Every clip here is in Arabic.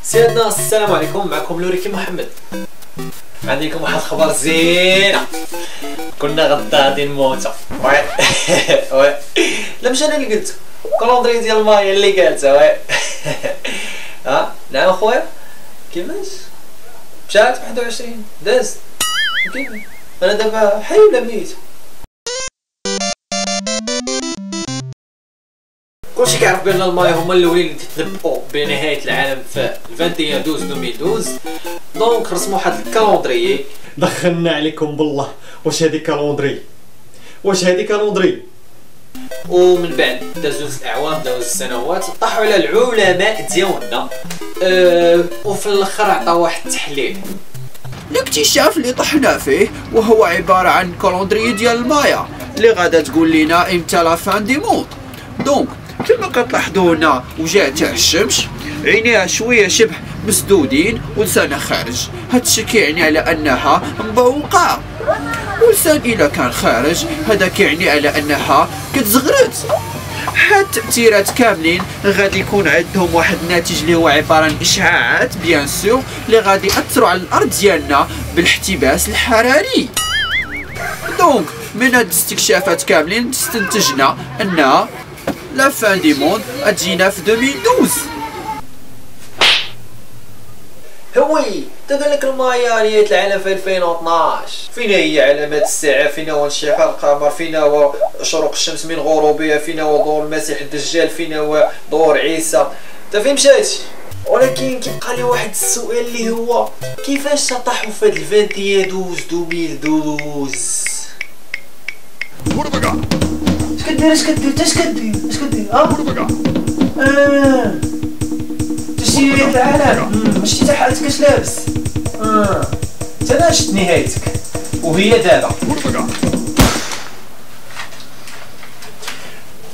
سيدنا السلام عليكم، معكم لوريكي محمد. عندي لكم واحد الخبر زينه. كنا غادي نموتو. وي لا مش انا اللي قلت، كالوندري ديال مايا اللي قالتها. وي نعم اخويا، كيفاش مشات 21 داز؟ كيف انا دابا حي ولا ميت؟ كلشي كيعرف بان المايا هما الاولين اللي تتنبؤوا بنهايه العالم في 21/12/2012. دونك رسموا واحد الكالوندري. دخلنا عليكم بالله، واش هادي كالوندري؟ ومن بعد دازوز الاعوام، دازوز السنوات، طاحوا على العلماء ديالنا وفي الاخر عطاو واحد التحليل. الاكتشاف اللي طحنا فيه وهو عبارة عن كالوندري ديال المايا اللي غادا تقول لنا امتى لا فان دي موند. دونك كما كتلاحظوا هنا وجه تاع الشمس، عينيها شويه شبه مسدودين ولسانها خارج. هادشي كيعني على انها مبوقه، ولسان الا كان خارج هذا كيعني على انها كتزغرت. هاد التأثيرات كاملين غادي يكون عندهم واحد الناتج اللي هو عبارة عن اشعاعات بيان سور اللي غادي يأثروا على الارض ديالنا بالاحتباس الحراري. دونك من هاد الاستكشافات كاملين استنتجنا انها لا فان دي موند اجينا في 2012. هوي تا قال لك المايا نهاية العالم في 2012. فين هي علامات الساعة؟ فين هو انشقاق القمر؟ فين هو شروق الشمس من غروبها؟ فين هو ظهور المسيح الدجال؟ فين هو ظهور عيسى؟ تا فين مشاتي؟ ولكن كيبقى لي واحد السؤال اللي هو كيفاش طاحوا في هاد 21/12/2012؟ اش كدير تشتي العالم، ماشي حتى حالتك اش لابس. انا شفت نهايتك وهي دابا.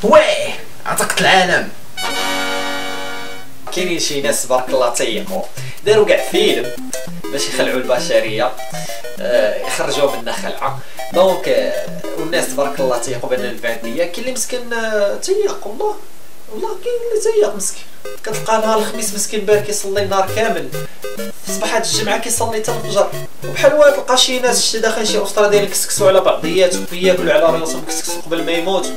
ويه عتقت العالم. كاينين شي ناس تبارك الله تيقوا داروا كاع فيلم باش يخلعوا البشريه، يخرجوا منها خلعه. دونك والناس تبارك الله تيقوا بان الفانديه. كاين اللي مسكين تيق، والله كاين اللي تيق مسكين. كتلقى نهار الخميس مسكين بار كيصلي النهار كامل، في صباحات الجمعه كيصلي حتى الفجر. وبحال واحد تلقى شي ناس داخل شي اسره دايرين كسكسوا على بعضياتهم، ياكلوا على راسهم كسكسوا قبل ما يموتوا.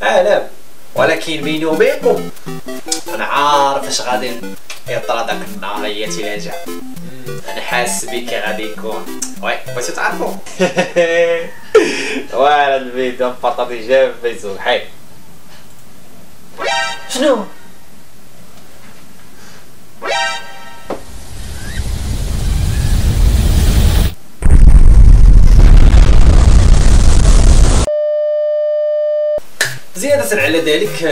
عالم. ولكن بيني وبينكم انا عارف اش غادي يطرى داك النهار اياتي لا جا. انا حاسس بك غادي يكون. وي بغيتو تعرفوا؟ وانا الفيديو مبارطاجي جا في فيسبوك. حي شنو؟ زيادة على ذلك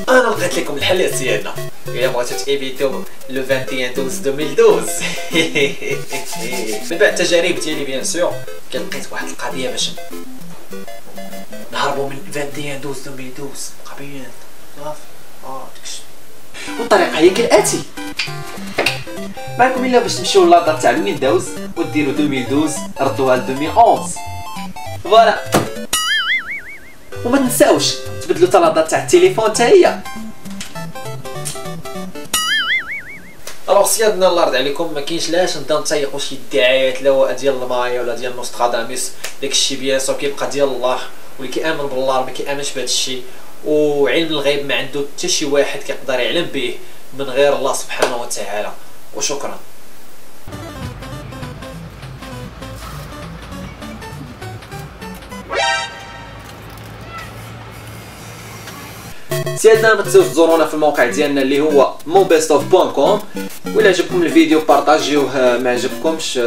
انا لقيت لكم الحل ديالنا الا بغيتو تيفيتو لو 21/12/2012. من بعد التجارب ديالي بيان سور لقيت واحد القضيه باش نهربوا من 21/12/2012 قبيل صافي. والطريقه هي كالاتي. معكم الا باش تمشيو للادار تاع الويندوز وديروا 2012 ردوها ل 2011. فوالا. وما تنساوش تبدلوا الطلادات تاع التليفون حتى هي. الوغ سيادنا الله يرضي عليكم، ما كاينش لاش نبدا نتيقوا شي دعايات لا ديال المايا ولا ديال نوستراداموس. داكشي بيان سور كيبقى ديال الله، واللي كيامن بالله ما كيامنش بهذا الشيء. وعلم الغيب ما عنده حتى شي واحد كيقدر يعلم به من غير الله سبحانه وتعالى. وشكرا. سيادنا ما تنساوش تزورونا في الموقع ديالنا اللي هو monbestof.com. وإلا عجبكم الفيديو بارطاجيوه، ما عجبكمش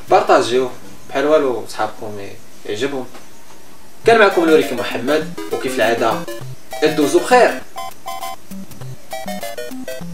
بارطاجيوه بحال والو صحابكم يعجبهم. كان معكم لوريكي محمد، وكيف العاده ادوزو بخير.